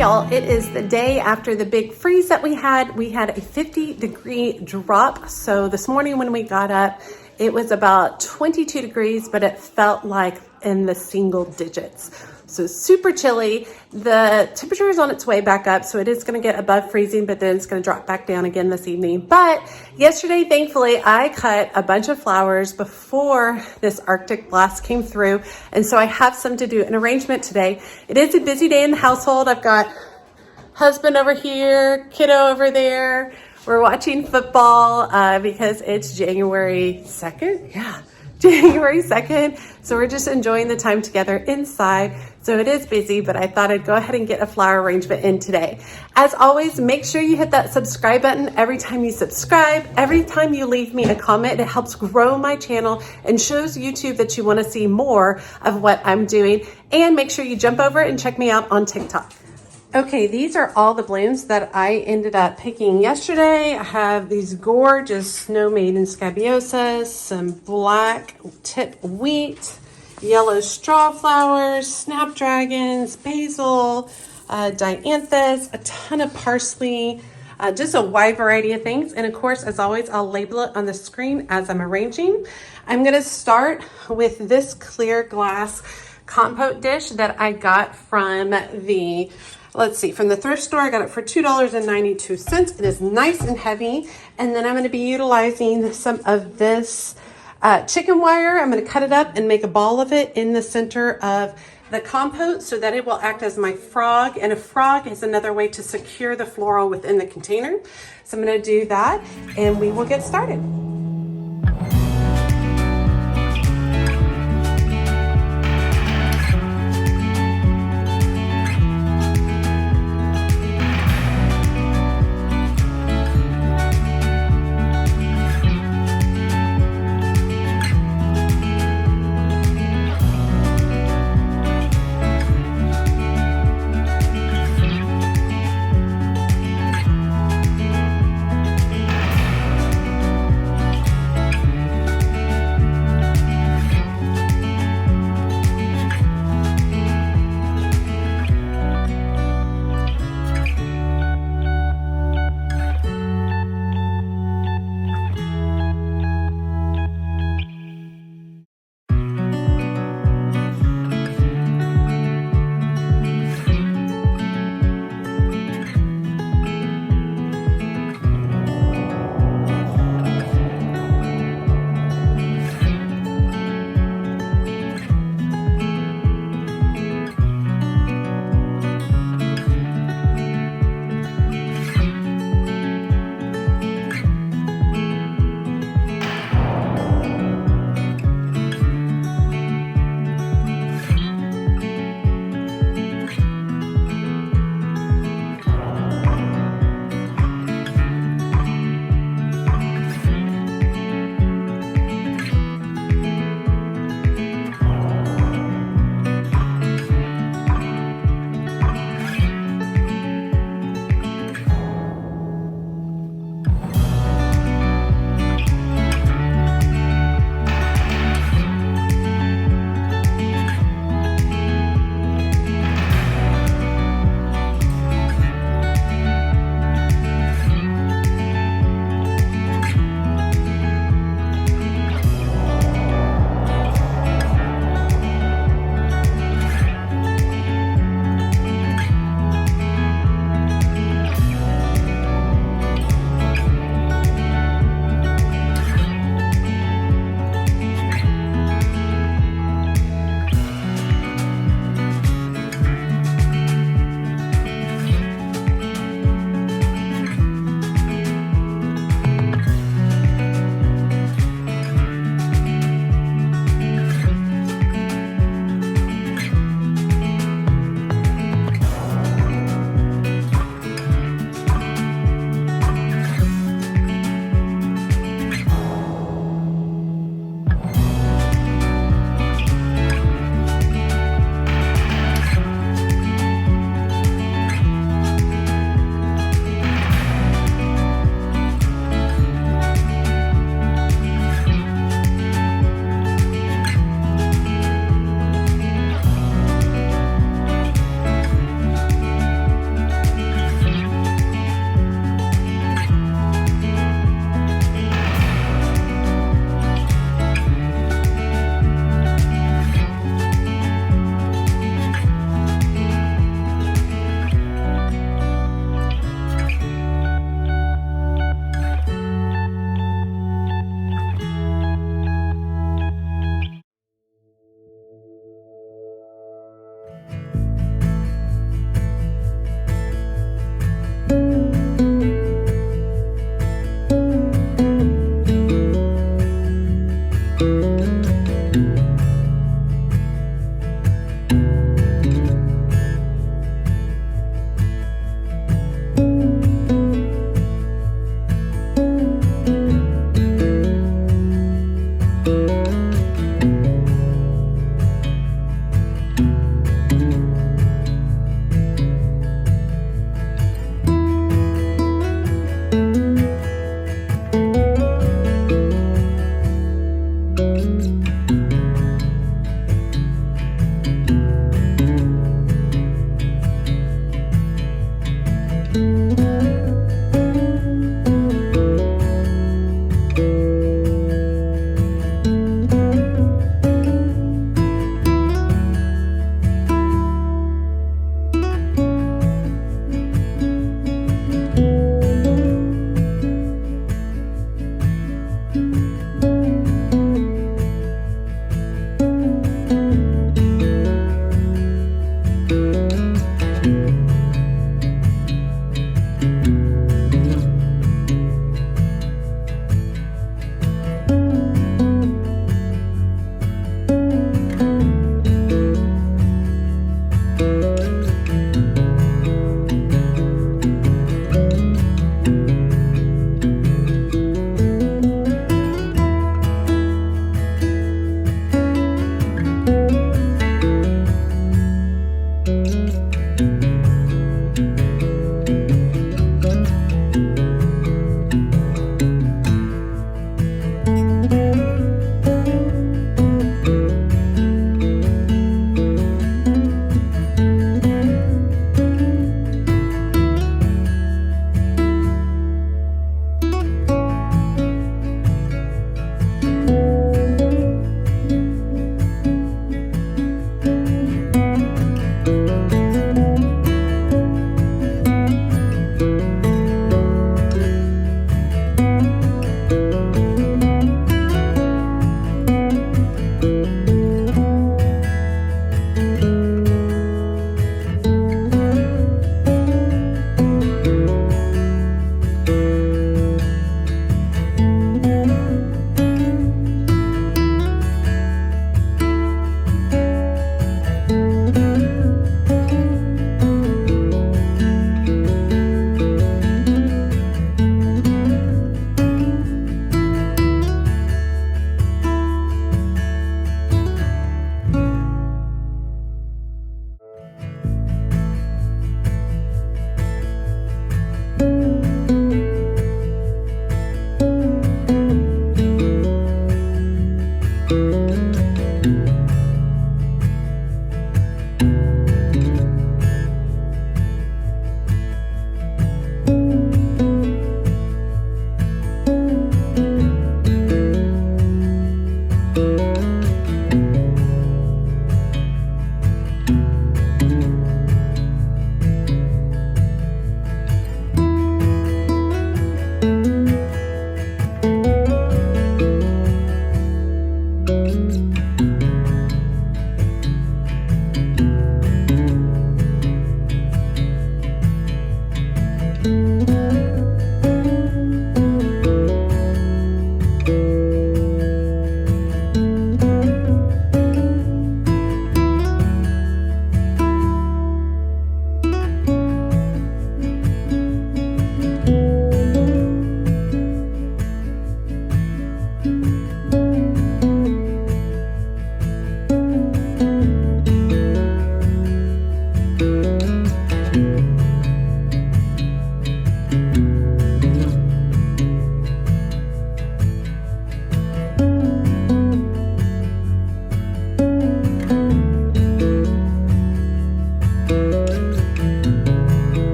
y'all, it is the day after the big freeze that we had. We had a 50-degree drop. So this morning when we got up, it was about 22 degrees, but it felt like in the single digits. So super chilly. The temperature is on its way back up, so it is going to get above freezing, but then it's going to drop back down again this evening. But yesterday, thankfully, I cut a bunch of flowers before this Arctic blast came through, and so I have some to do an arrangement today. It is a busy day in the household. I've got husband over here, kiddo over there. We're watching football because it's January 2nd. Yeah. January 2nd. So we're just enjoying the time together inside. So it is busy, but I thought I'd go ahead and get a flower arrangement in today. As always, make sure you hit that subscribe button every time you subscribe. Every time you leave me a comment, it helps grow my channel and shows YouTube that you want to see more of what I'm doing. And make sure you jump over and check me out on TikTok. Okay, these are all the blooms that I ended up picking yesterday. I have these gorgeous Snow Maiden Scabiosas, some black tip wheat, yellow straw flowers, snapdragons, basil, dianthus, a ton of parsley, just a wide variety of things. And of course, as always, I'll label it on the screen as I'm arranging. I'm gonna start with this clear glass compote dish that I got from the from the thrift store. I got it for $2.92. It is nice and heavy. And then I'm going to be utilizing some of this chicken wire. I'm going to cut it up and make a ball of it in the center of the compote so that it will act as my frog. And a frog is another way to secure the floral within the container. So I'm going to do that and we will get started.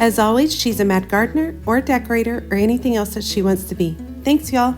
As always, she's a mad gardener or a decorator or anything else that she wants to be. Thanks, y'all.